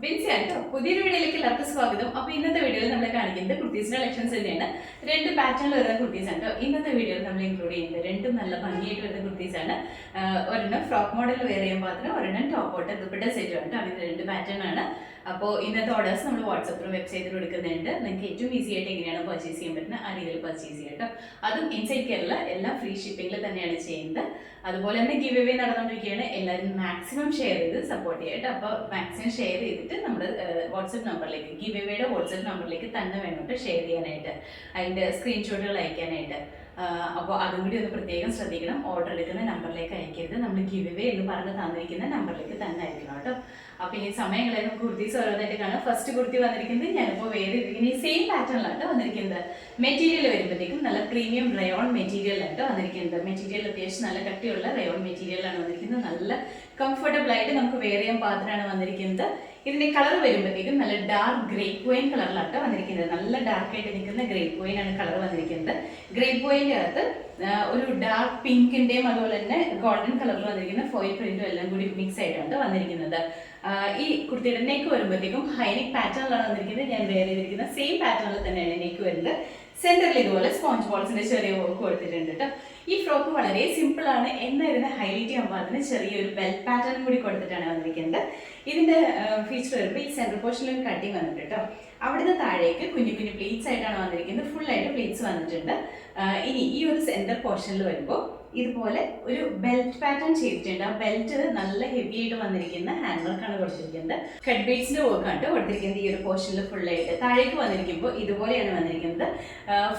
ബിൻസിയാണ് പുതിയൊരു വീഡിയോയിലേക്ക് എല്ലാവർക്കും സ്വാഗതം. അപ്പോൾ ഇന്നത്തെ വീഡിയോയിൽ നമ്മൾ കാണിക്കുന്നത് കുർത്തീസിന്റെ കളക്ഷൻസ് തന്നെയാണ്. രണ്ട് പാറ്റേണിൽ വരുന്ന കുർത്തീസ് ആണ്. ഇന്നത്തെ വീഡിയോയിൽ നമ്മൾ ഇൻക്ലൂഡ് ചെയ്യുന്നത് രണ്ടും നല്ല ഭംഗിയായിട്ട് വരുന്ന കുർത്തീസ് ആണ്. ഒരെണ്ണം ഫ്രോക്ക് മോഡൽ വേറെ ചെയ്യാൻ പാത്രം, ഒരെണ്ണം ടോപ്പ് ഓട്ട് ദുപ്പട്ട സെറ്റ് ആണ്. അങ്ങനെ രണ്ട് പാറ്റേൺ ആണ്. അപ്പോൾ ഇന്നത്തെ ഓർഡേഴ്സ് നമ്മൾ വാട്സപ്പിലും വെബ്സൈറ്റിലും എടുക്കുന്നുണ്ട്. നിങ്ങൾക്ക് ഏറ്റവും ഈസി ആയിട്ട് എങ്ങനെയാണ് പർച്ചേസ് ചെയ്യാൻ പറ്റുന്നത് ആ രീതിയിൽ പർച്ചേസ് ചെയ്യാം കേട്ടോ. അതും ഇൻസൈഡ് കേരള എല്ലാം ഫ്രീ ഷിപ്പിംഗിൽ തന്നെയാണ് ചെയ്യുന്നത്. അതുപോലെ തന്നെ ഗിവ് അവേ നടന്നുകൊണ്ടിരിക്കുകയാണ്. എല്ലാവരും മാക്സിമം ഷെയർ ചെയ്ത് സപ്പോർട്ട് ചെയ്യാം കേട്ടോ. അപ്പോൾ മാക്സിമം ഷെയർ ചെയ്തിട്ട് നമ്മുടെ വാട്സപ്പ് നമ്പറിലേക്ക് ഗിവ് അവേയുടെ വാട്സപ്പ് നമ്പറിലേക്ക് തന്നെ വേണം ഷെയർ ചെയ്യാനായിട്ട്, അതിൻ്റെ സ്ക്രീൻഷോട്ടുകൾ അയക്കാനായിട്ട്. അപ്പോൾ അതും കൂടി ഒന്ന് പ്രത്യേകം ശ്രദ്ധിക്കണം. ഓർഡർ എടുക്കുന്ന നമ്പറിലേക്ക് അയക്കരുത്, നമ്മൾ ഗിവ് അവേ എന്ന് പറഞ്ഞ് തന്നിരിക്കുന്ന നമ്പറിലേക്ക് തന്നെ അയക്കണം കേട്ടോ. അപ്പോൾ ഇനി സമയങ്ങളെ നമുക്ക് കുർത്തീസ് ഓരോന്നായിട്ട് കാണാം. ഫസ്റ്റ് കുർത്തി വന്നിരിക്കുന്നത് ഞാനിപ്പോൾ വേറെ ഇരിക്കുന്ന ഈ സെയിം പാറ്റേണിലാണ് വന്നിരിക്കുന്നത്. മെറ്റീരിയൽ വരുമ്പോഴത്തേക്കും നല്ല പ്രീമിയം റയോൺ മെറ്റീരിയലാണ് വന്നിരിക്കുന്നത്. മെറ്റീരിയൽ അത്യാവശ്യം നല്ല കട്ടിയുള്ള റയോൺ മെറ്റീരിയലാണ് വന്നിരിക്കുന്നത്. നല്ല കംഫർട്ടബിൾ ആയിട്ട് നമുക്ക് വെയർ ചെയ്യാൻ പാത്രമാണ് വന്നിരിക്കുന്നത്. ഇതിന്റെ കളർ വരുമ്പോഴത്തേക്കും നല്ല ഡാർക്ക് ഗ്രേപ്പ് വൈൻ കളറിലാണ് വന്നിരിക്കുന്നത്. നല്ല ഡാർക്ക് ആയിട്ട് നിൽക്കുന്ന ഗ്രേപ്പ് വൈൻ ആണ് കളർ വന്നിരിക്കുന്നത്. ഗ്രേപ്പ് വൈൻ്റെ അകത്ത് ഒരു ഡാർക്ക് പിങ്കിന്റെയും അതുപോലെ തന്നെ ഗോൾഡൻ കളറിൽ വന്നിരിക്കുന്ന ഫോയിൽ പ്രിന്റും എല്ലാം കൂടി മിക്സ് ആയിട്ടാണ് വന്നിരിക്കുന്നത്. ഈ കുർത്തിയുടെ നെക്ക് വരുമ്പോഴത്തേക്കും ഹൈനെക്ക് പാറ്റേണിലാണ് വന്നിരിക്കുന്നത്. ഞാൻ വേറെ ചെയ്തിരിക്കുന്ന സെയിം പാറ്റേണിൽ തന്നെയാണ് നെക്ക് വരുന്നത്. സെന്ററിൽ ഇതുപോലെ സ്പോഞ്ച് ബോൾസിന്റെ ചെറിയ വർക്ക് കൊടുത്തിട്ടുണ്ട് കേട്ടോ. ഈ ഫ്രോക്ക് വളരെ സിമ്പിൾ ആണ്, എന്നായിരുന്നു ഹൈലൈറ്റ് ചെയ്യാൻ പാകത്തിന് ചെറിയൊരു ബെൽറ്റ് പാറ്റേൺ കൂടി കൊടുത്തിട്ടാണ് വന്നിരിക്കുന്നത്. ഇതിന്റെ ഫീച്ചർ വരുമ്പോൾ ഈ സെന്റർ പോർഷനിൽ ഒരു കട്ടിങ് വന്നിട്ട് കേട്ടോ. അവിടുന്ന് താഴേക്ക് കുഞ്ഞു കുഞ്ഞു പ്ലീറ്റ്സ് ആയിട്ടാണ് വന്നിരിക്കുന്നത്. ഫുൾ ആയിട്ട് പ്ലീറ്റ്സ് വന്നിട്ടുണ്ട്. ഇനി ഈ ഒരു സെന്റർ പോർഷനിൽ വരുമ്പോൾ ഇതുപോലെ ഒരു ബെൽറ്റ് പാറ്റേൺ ചെയ്തിട്ടുണ്ട്. ആ ബെൽറ്റ് നല്ല ഹെവി ആയിട്ട് വന്നിരിക്കുന്ന ഹാൻഡ് വർക്കാണ് കൊടുത്തിരിക്കുന്നത്. കട്ട് ബീഡ്സിന്റെ വർക്കാണ് കൊടുത്തിരിക്കുന്നത്. ഈ ഒരു പോർഷനിൽ ഫുള്ളായിട്ട് താഴേക്ക് വന്നിരിക്കുമ്പോൾ ഇതുപോലെയാണ് വന്നിരിക്കുന്നത്.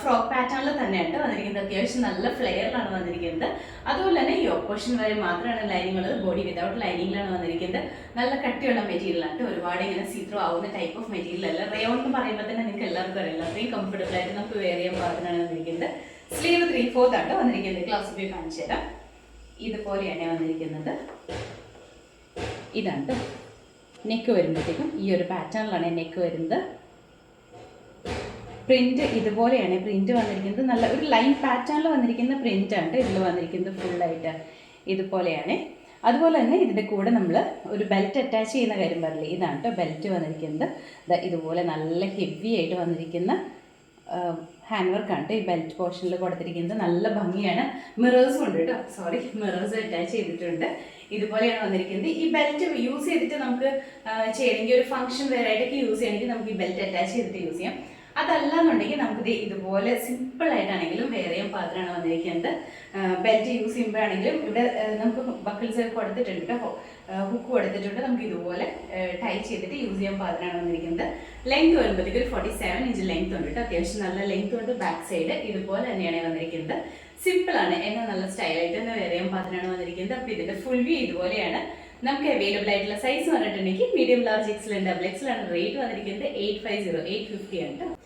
ഫ്രോക്ക് പാറ്റേണിൽ തന്നെയാണ് വന്നിരിക്കുന്നത്. അത്യാവശ്യം നല്ല ഫ്ലെയറിലാണ് വന്നിരിക്കുന്നത്. അതുപോലെ തന്നെ ഈ പോർഷൻ വരെ മാത്രമാണ് ലൈനിങ് ഉള്ളത്. ബോഡി വിതൗട്ട് ലൈനിങ്ങിലാണ് വന്നിരിക്കുന്നത്. നല്ല കട്ടിയുള്ള മെറ്റീരിയലാണ്. ഒരുപാട് ഇങ്ങനെ സീത്രോ ആവുന്ന ടൈപ്പ് ഓഫ് മെറ്റീരിയൽ അല്ല. റയോൺ എന്ന് പറയുമ്പോൾ തന്നെ നിങ്ങൾക്ക് എല്ലാവർക്കും അറിയില്ല, അത്രയും കംഫർട്ടബിൾ ആയിട്ട് നമുക്ക് വെയർ ചെയ്യാൻ പാകത്തിനാണ് വന്നിരിക്കുന്നത്. സ്ലീവ് 3/4 ആണ് വന്നിരിക്കുന്നത്. ക്ലാസ് വ്യൂ കാണിച്ചു തരാം. ഇതുപോലെയാണ് വന്നിരിക്കുന്നത്. ഇതാണ് നെക്ക് വരുമ്പോഴത്തേക്കും ഈ ഒരു പാറ്റേണിലാണ് നെക്ക് വരുന്നത്. പ്രിന്റ് ഇതുപോലെയാണ് പ്രിന്റ് വന്നിരിക്കുന്നത്. നല്ല ഒരു ലൈൻ പാറ്റേണിൽ വന്നിരിക്കുന്ന പ്രിന്റ് ആണ് ഇതിൽ വന്നിരിക്കുന്നത്. ഫുള്ളായിട്ട് ഇതുപോലെയാണ്. അതുപോലെ തന്നെ ഇതിൻ്റെ കൂടെ നമ്മൾ ഒരു ബെൽറ്റ് അറ്റാച്ച് ചെയ്യുന്ന കാര്യം പറഞ്ഞില്ലേ, ഇതാണ് കേട്ടോ ബെൽറ്റ് വന്നിരിക്കുന്നത്. ഇതുപോലെ നല്ല ഹെവി ആയിട്ട് വന്നിരിക്കുന്ന ഹാൻഡ് വർക്കാണ് ഈ ബെൽറ്റ് പോർഷനിൽ കൊടുത്തിരിക്കുന്നത്. നല്ല ഭംഗിയാണ്. മിറേഴ്സും ഉണ്ട് കേട്ടോ. മിറേഴ്സ് അറ്റാച്ച് ചെയ്തിട്ടുണ്ട്. ഇതുപോലെയാണ് വന്നിരിക്കുന്നത്. ഈ ബെൽറ്റ് യൂസ് ചെയ്തിട്ട് നമുക്ക് ചെയ്യണമെങ്കിൽ ഒരു ഫംഗ്ഷൻ വെയർ ആയിട്ടൊക്കെ യൂസ് ചെയ്യണമെങ്കിൽ നമുക്ക് ഈ ബെൽറ്റ് അറ്റാച്ച് ചെയ്തിട്ട് യൂസ് ചെയ്യാം. അതല്ല എന്നുണ്ടെങ്കിൽ നമുക്ക് ഇതുപോലെ സിമ്പിൾ ആയിട്ടാണെങ്കിലും വേറെ ചെയ്യാൻ പാത്രമാണ് വന്നിരിക്കുന്നത്. ബെൽറ്റ് യൂസ് ചെയ്യുമ്പോഴാണെങ്കിലും ഇവിടെ നമുക്ക് ബക്കിൾസ് കൊടുത്തിട്ടുണ്ട് കേട്ടോ, ഹുക്ക് കൊടുത്തിട്ടുണ്ട്. നമുക്ക് ഇതുപോലെ ടൈ ചെയ്തിട്ട് യൂസ് ചെയ്യാൻ പാത്രമാണ് വന്നിരിക്കുന്നത്. ലെങ്ത് വരുമ്പോഴത്തേക്ക് ഒരു 47 ഇഞ്ച് ലെങ്ത് ഉണ്ട് കേട്ടോ. അത്യാവശ്യം നല്ല ലെങ്ത് ഉണ്ട്. ബാക്ക് സൈഡ് ഇതുപോലെ തന്നെയാണ് വന്നിരിക്കുന്നത്. സിമ്പിൾ ആണ്, എന്നാൽ നല്ല സ്റ്റൈലായിട്ട് തന്നെ വേറെ ചെയ്യാൻ പാത്രമാണ് വന്നിരിക്കുന്നത്. അപ്പോൾ ഇതിന്റെ ഫുൾ വ്യൂ ഇതുപോലെയാണ്. നമുക്ക് അവൈലബിൾ ആയിട്ടുള്ള സൈസ് പറഞ്ഞിട്ടുണ്ടെങ്കിൽ മീഡിയം, ലാർജ്, XL, XXL ആണ് റേറ്റ് വന്നിരിക്കുന്നത്. 850, 850 ആണ്.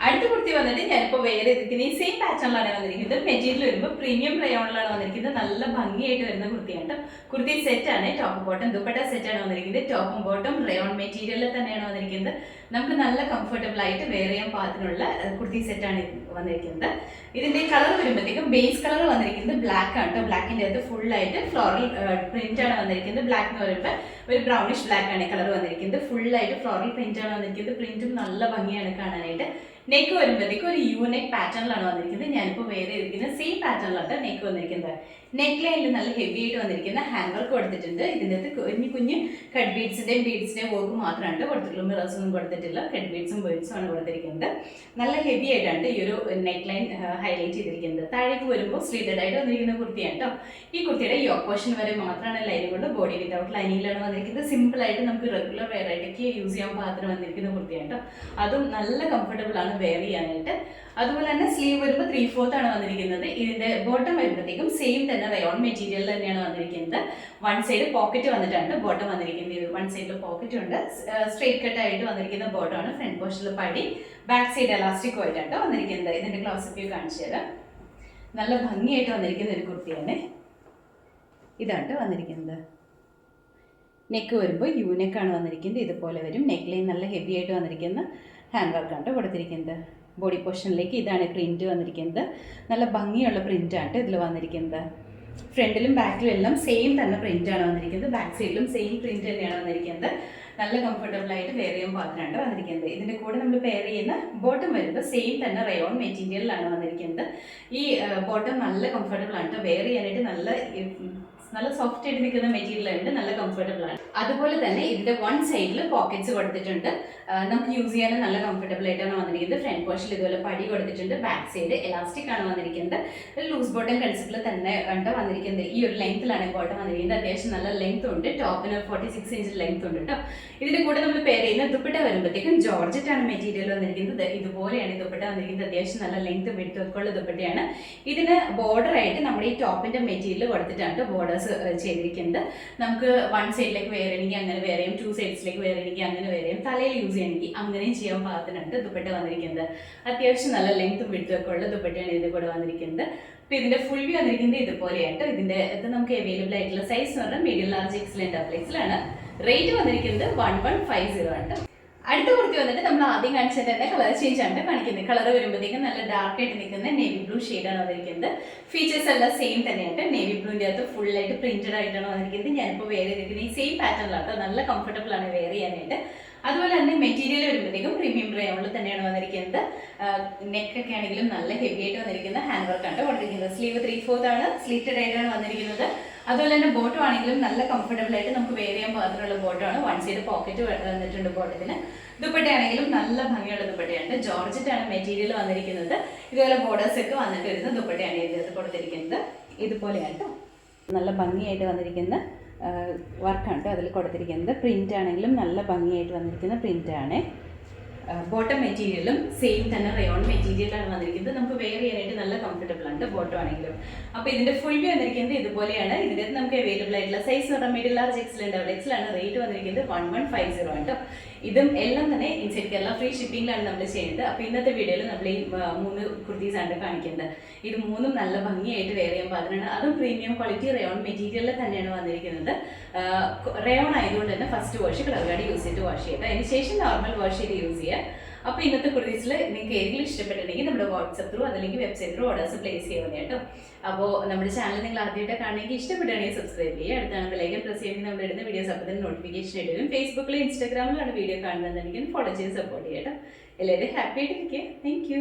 അടുത്ത കുർത്തി വന്നിട്ട് ഞാനിപ്പോൾ വേറെ ചെയ്തിരിക്കുന്ന ഈ സെയിം പാറ്റേണിലാണ് വന്നിരിക്കുന്നത്. മെറ്റീരിയൽ വരുമ്പോൾ പ്രീമിയം റയോണിലാണ് വന്നിരിക്കുന്നത്. നല്ല ഭംഗിയായിട്ട് വരുന്ന കുർത്തിയാണ്. കുർത്തി സെറ്റാണ്. ടോപ്പ് ബോട്ടം ദുപ്പട്ട സെറ്റാണ് വന്നിരിക്കുന്നത്. ടോപ്പും ബോട്ടം റയോൺ മെറ്റീരിയലിൽ തന്നെയാണ് വന്നിരിക്കുന്നത്. നമുക്ക് നല്ല കംഫർട്ടബിൾ ആയിട്ട് വെയർ ചെയ്യാൻ പാകത്തിനുള്ള കുർത്തി സെറ്റാണ് വന്നിരിക്കുന്നത്. ഇതിന്റെ കളർ വരുമ്പോഴത്തേക്കും ബേസ് കളർ വന്നിരിക്കുന്നത് ബ്ലാക്ക് ആണ് കേട്ടോ. ബ്ലാക്കിന്റെ അകത്ത് ഫുൾ ആയിട്ട് ഫ്ലോറൽ പ്രിന്റ് ആണ് വന്നിരിക്കുന്നത്. ബ്ലാക്ക് എന്ന് പറയുമ്പോൾ ഒരു ബ്രൗണിഷ് ബ്ലാക്ക് ആണ് കളർ വന്നിരിക്കുന്നത്. ഫുൾ ആയിട്ട് ഫ്ലോറൽ പ്രിന്റ് ആണ് വന്നിരിക്കുന്നത്. പ്രിന്റും നല്ല ഭംഗിയാണ് കാണാനായിട്ട്. നെക്ക് വരുമ്പോഴത്തേക്കും ഒരു യൂനെക്ക് പാറ്റേണിലാണ് വന്നിരിക്കുന്നത്. ഞാനിപ്പോൾ വേറെ ചെയ്തിരിക്കുന്നത് സെയിം പാറ്റേണിലാണ് നെക്ക് വന്നിരിക്കുന്നത്. നെക്ക് ലൈനിൽ നല്ല ഹെവി ആയിട്ട് വന്നിരിക്കുന്ന ഹാൻഡ് വർക്ക് കൊടുത്തിട്ടുണ്ട്. ഇതിൻ്റെ അകത്ത് കുഞ്ഞു കുഞ്ഞ് കട്ട് ബീഡ്സിന്റെയും വർക്ക് മാത്രമാണ് കൊടുത്തിട്ടുള്ളൂ. മിറേഴ്സ് ഒന്നും കൊടുത്തിട്ടില്ല. കട്ട് ബീഡ്സും ബീഡ്സും ആണ് കൊടുത്തിരിക്കുന്നത്. നല്ല ഹെവി ആയിട്ടാണ് ഈ ഒരു നെക്ക് ലൈൻ ഹൈലൈറ്റ് ചെയ്തിരിക്കുന്നത്. താഴേക്ക് വരുമ്പോൾ സ്ലീറ്റഡ് ആയിട്ട് വന്നിരിക്കുന്ന കുർത്തിയാണ് കേട്ടോ. ഈ കുർത്തിയുടെ യോക്ക് പോർഷൻ വരെ മാത്രമാണ് ലൈനിങ് കൊണ്ട്, ബോഡി വിതൗട്ട് ലൈനിങ്ങിലാണ് വന്നിരിക്കുന്നത്. സിമ്പിൾ ആയിട്ട് നമുക്ക് റെഗുലർ വെയർ ആയിട്ടൊക്കെ യൂസ് ചെയ്യാൻ പാത്രം വന്നിരിക്കുന്ന കുർത്തിയാണ് കേട്ടോ. അതും നല്ല കംഫർട്ടബിൾ ആണ് വെയർ ചെയ്യാനായിട്ട്. അതുപോലെ തന്നെ സ്ലീവ് വരുമ്പോൾ 3/4 ആണ് വന്നിരിക്കുന്നത്. ഇതിന്റെ ബോട്ടം വരുമ്പോഴത്തേക്കും സെയിം തന്നെ റയോൺ മെറ്റീരിയൽ തന്നെയാണ് വന്നിരിക്കുന്നത്. വൺ സൈഡ് പോക്കറ്റ് വന്നിട്ടാണ് ബോട്ടം വന്നിരിക്കുന്നത്. വൺ സൈഡിൽ പോക്കറ്റ് ഉണ്ട്. സ്ട്രെയിറ്റ് കട്ട് ആയിട്ട് വന്നിരിക്കുന്ന ബോട്ടം ആണ്. ഫ്രണ്ട് പോർഷനിൽ പടി, ബാക്ക് സൈഡ് എലാസ്റ്റിക് ആയിട്ടാണ് വന്നിരിക്കുന്നത്. ഇതിന്റെ ക്ലോസ് വ്യൂ കാണിച്ചു തരാം. നല്ല ഭംഗിയായിട്ട് വന്നിരിക്കുന്ന ഒരു കുർത്തിയാണ്. ഇതാണ് വന്നിരിക്കുന്നത്. നെക്ക് വരുമ്പോൾ യൂനെക്കാണ് വന്നിരിക്കുന്നത്. ഇതുപോലെ വരും. നെക്ക് ലൈൻ നല്ല ഹെവി ആയിട്ട് വന്നിരിക്കുന്ന ഹാൻഡ് വർക്കാണ് കൊടുത്തിരിക്കുന്നത്. ബോഡി പോർഷനിലേക്ക് ഇതാണ് പ്രിന്റ് വന്നിരിക്കുന്നത്. നല്ല ഭംഗിയുള്ള പ്രിന്റാണ് ഇതിൽ വന്നിരിക്കുന്നത്. ഫ്രണ്ടിലും ബാക്കിലും എല്ലാം സെയിം തന്നെ പ്രിൻ്റാണ് വന്നിരിക്കുന്നത്. ബാക്ക് സൈഡിലും സെയിം പ്രിൻ്റ് തന്നെയാണ് വന്നിരിക്കുന്നത്. നല്ല കംഫർട്ടബിൾ ആയിട്ട് വെയർ ചെയ്യാൻ പാകത്തിനാണ് വന്നിരിക്കുന്നത്. ഇതിൻ്റെ കൂടെ നമ്മൾ പെയർ ചെയ്യുന്ന ബോട്ടം വരുമ്പോൾ സെയിം തന്നെ റയോൺ മെറ്റീരിയലിലാണ് വന്നിരിക്കുന്നത്. ഈ ബോട്ടം നല്ല കംഫർട്ടബിൾ ആണ്, വെയർ ചെയ്യാനായിട്ട് നല്ല സോഫ്റ്റ് ആയിട്ട് നിൽക്കുന്ന മെറ്റീരിയൽ ആയിട്ട് നല്ല കംഫർട്ടബിൾ ആണ്. അതുപോലെ തന്നെ ഇതിന്റെ വൺ സൈഡിൽ പോക്കറ്റ്സ് കൊടുത്തിട്ടുണ്ട്. നമുക്ക് യൂസ് ചെയ്യാനും നല്ല കംഫർട്ടബിൾ ആയിട്ടാണ് വന്നിരിക്കുന്നത്. ഫ്രണ്ട് പോർഷനിൽ ഇതുപോലെ പടി കൊടുത്തിട്ടുണ്ട്. ബാക്ക് സൈഡ് എലാസ്റ്റിക് ആണ് വന്നിരിക്കുന്നത്. ലൂസ് ബോട്ടം കൺസെപ്റ്റിൽ തന്നെ ഉണ്ട് വന്നിരിക്കുന്നത്. ഈ ഒരു ലെങ്ത്തിലാണ് ബോട്ടം വന്നിരിക്കുന്നത്. അത്യാവശ്യം നല്ല ലെങ്ത് ഉണ്ട്. ടോപ്പിന് 46 ഇഞ്ച് ലെങ്ത് ഉണ്ട് കേട്ടോ. ഇതിന്റെ കൂടെ നമ്മൾ പെയർ ചെയ്യുന്ന ദുപ്പട്ട വരുമ്പോഴത്തേക്കും ജോർജറ്റ് ആണ് മെറ്റീരിയൽ വന്നിരിക്കുന്നത്. ഇതുപോലെയാണ് ഈ ദുപ്പട്ട വന്നിരിക്കുന്നത്. അത്യാവശ്യം നല്ല ലെങ്ത് വിഡ്ത്ത് ഉള്ള ദുപ്പട്ടയാണ്. ഇതിന് ബോർഡർ ആയിട്ട് നമ്മുടെ ഈ ടോപ്പിന്റെ മെറ്റീരിയൽ കൊടുത്തിട്ടാണ് ബോർഡേഴ്സ് ചെയ്തിരിക്കുന്നത്. നമുക്ക് വൺ സൈഡിലേക്ക് വെയർ ചെയ്യണമെങ്കിൽ അങ്ങനെ വെയർ ചെയ്യും, 2 സൈഡ്സിലേക്ക് വെയർ ചെയ്യണമെങ്കിൽ അങ്ങനെ വെയർ ചെയ്യും, തലയിൽ യൂസ് ചെയ്യണമെങ്കിൽ അങ്ങനെയും ചെയ്യാൻ പാകത്തിനുണ്ട് ദുപ്പട്ട വന്നിരിക്കുന്നത്. അത്യാവശ്യം നല്ല ലെങ്ത്തും വിഡ്ത്തും ഉള്ള ദുപ്പട്ടയാണ് ഇതിന്റെ കൂടെ വന്നിരിക്കുന്നത്. അപ്പോൾ ഇതിന്റെ ഫുൾ വ്യൂ വന്നിരിക്കുന്നത് ഇതുപോലെയായിട്ട്. ഇതിന്റെ ഇത് നമുക്ക് അവൈലബിൾ ആയിട്ടുള്ള സൈസ് എന്ന് പറഞ്ഞാൽ മീഡിയം, ലാർജ്, എക്സലന്റ് അപ്ലൈസിലാണ്. റേറ്റ് വന്നിരിക്കുന്നത് 1150 ആണ്. അടുത്ത കുർത്തി വന്നിട്ട് നമ്മൾ ആദ്യം കാണിച്ചത് തന്നെ കളർ ചേഞ്ച് ആണ് കാണിക്കുന്നത്. കളർ വരുമ്പോഴത്തേക്കും നല്ല ഡാർക്ക് ആയിട്ട് നിൽക്കുന്ന നേവി ബ്ലൂ ഷെയ്ഡാണ് വന്നിരിക്കുന്നത്. ഫീച്ചേഴ്സ് എല്ലാം സെയിം തന്നെയാണ്. നേവി ബ്ലൂവിൻ്റെ അകത്ത് ഫുൾ ആയിട്ട് പ്രിന്റഡ് ആയിട്ടാണ് വന്നിരിക്കുന്നത്. ഞാനിപ്പോൾ വെയർ ചെയ്തിരിക്കുന്നത് ഈ സെയിം പാറ്റേണിലാണ്. നല്ല കംഫർട്ടബിൾ ആണ് വെയർ ചെയ്യാനായിട്ട്. അതുപോലെ തന്നെ മെറ്റീരിയൽ വരുമ്പോഴത്തേക്കും പ്രീമിയം റയോണിൽ തന്നെയാണ് വന്നിരിക്കുന്നത്. നെക്കൊക്കെ ആണെങ്കിലും നല്ല ഹെവി ആയിട്ട് വന്നിരിക്കുന്ന ഹാൻഡ് വർക്കാണ് കൊടുത്തിരിക്കുന്നത്. സ്ലീവ് 3/4 ആണ്, സ്ലിറ്റഡ് ആയിട്ടാണ് വന്നിരിക്കുന്നത്. അതുപോലെ തന്നെ ബോട്ടം ആണെങ്കിലും നല്ല കംഫർട്ടബിൾ ആയിട്ട് നമുക്ക് വെയർ ചെയ്യാൻ പാകത്തിനുള്ള ബോട്ടമാണ്. വൺ സൈഡ് പോക്കറ്റ് വന്നിട്ടുണ്ട് ബോട്ടത്തിന്. ദുപ്പട്ടയാണെങ്കിലും നല്ല ഭംഗിയുള്ള ദുപ്പട്ടയാണ്. ജോർജറ്റ് ആണ് മെറ്റീരിയൽ വന്നിരിക്കുന്നത്. ഇതുപോലെ ബോർഡേഴ്സ് ഒക്കെ വന്നിട്ട് വരുന്ന ദുപ്പട്ടയാണ് ഇതിനകത്ത് കൊടുത്തിരിക്കുന്നത്. ഇതുപോലെയാണ് നല്ല ഭംഗിയായിട്ട് വന്നിരിക്കുന്ന വർക്കാണ് അതിൽ കൊടുത്തിരിക്കുന്നത്. പ്രിന്റ് ആണെങ്കിലും നല്ല ഭംഗിയായിട്ട് വന്നിരിക്കുന്ന പ്രിന്റാണ്. ബോട്ടം മെറ്റീരിയലും സെയിം തന്നെ റയോൺ മെറ്റീരിയലാണ് വന്നിരിക്കുന്നത്. നമുക്ക് വെയർ ചെയ്യാനായിട്ട് നല്ല കംഫർട്ടബിൾ ആണ് ബോട്ടം ആണെങ്കിലും. അപ്പോൾ ഇതിന്റെ ഫുൾ വ്യൂ വന്നിരിക്കുന്നത് ഇതുപോലെയാണ്. ഇതിന്റെ നമുക്ക് അവൈലബിൾ ആയിട്ടുള്ള സൈസ് എന്ന് പറഞ്ഞാൽ മീഡിയം, ലാർജ്, എക്സലന്റ് ഡബിൾ എക്സലാണ്. റേറ്റ് വന്നിരിക്കുന്നത് 1150 ആണ് കേട്ടോ. ഇതും എല്ലാം തന്നെ ഇൻസൈഡ് കേരള ഫ്രീ ഷിപ്പിംഗിലാണ് നമ്മൾ ചെയ്യുന്നത്. അപ്പോൾ ഇന്നത്തെ വീഡിയോയിൽ നമ്മൾ ഈ 3 കുർത്തീസ് ആണ് കാണിക്കുന്നത്. ഇത് 3ഉം നല്ല ഭംഗിയായിട്ട് വെയർ ചെയ്യാൻ പാകത്തിനാണ്. അതും പ്രീമിയം ക്വാളിറ്റി റയോൺ മെറ്റീരിയലിൽ തന്നെയാണ് വന്നിരിക്കുന്നത്. റയോൺ ആയതുകൊണ്ട് തന്നെ first wash colour card use ചെയ്തിട്ട് വാഷ് ചെയ്യുക. അതിന് ശേഷം നോർമൽ വാഷ് ചെയ്ത് യൂസ് ചെയ്യുക. അപ്പോൾ ഇന്നത്തെ കുർത്തീസിൽ നിങ്ങൾക്ക് ഏതെങ്കിലും ഇഷ്ടപ്പെട്ടിട്ടുണ്ടെങ്കിൽ നമ്മുടെ വാട്സപ്പ് ത്രൂ അതല്ലെങ്കിൽ വെബ്സൈറ്റ് ത്രൂ ഓർഡേഴ്സ് പ്ലേസ് ചെയ്യുന്നത് കേട്ടോ. അപ്പോൾ നമ്മുടെ ചാനൽ നിങ്ങൾ ആദ്യമായിട്ട് കാണണമെങ്കിൽ ഇഷ്ടപ്പെടുകയാണെങ്കിൽ സബ്സ്ക്രൈബ് ചെയ്യുക. അടുത്താണ് ബെല്ലൈക്കൺ പ്രസ് ചെയ്യുമെങ്കിൽ നമ്മൾ ഇടുന്ന വീഡിയോസ് അപ്പോൾ തന്നെ നോട്ടിഫിക്കേഷൻ ഇടുകയും ഫേസ്ബുക്കിലും ഇൻസ്റ്റാഗ്രാമിലാണ് വീഡിയോ കാണുന്നതെന്നുണ്ടെങ്കിൽ ഫോളോ ചെയ്ത് സപ്പോർട്ട് ചെയ്യാം കേട്ടോ. എല്ലാവരും ഹാപ്പി ആയിട്ടിരിക്കുക. Thank you.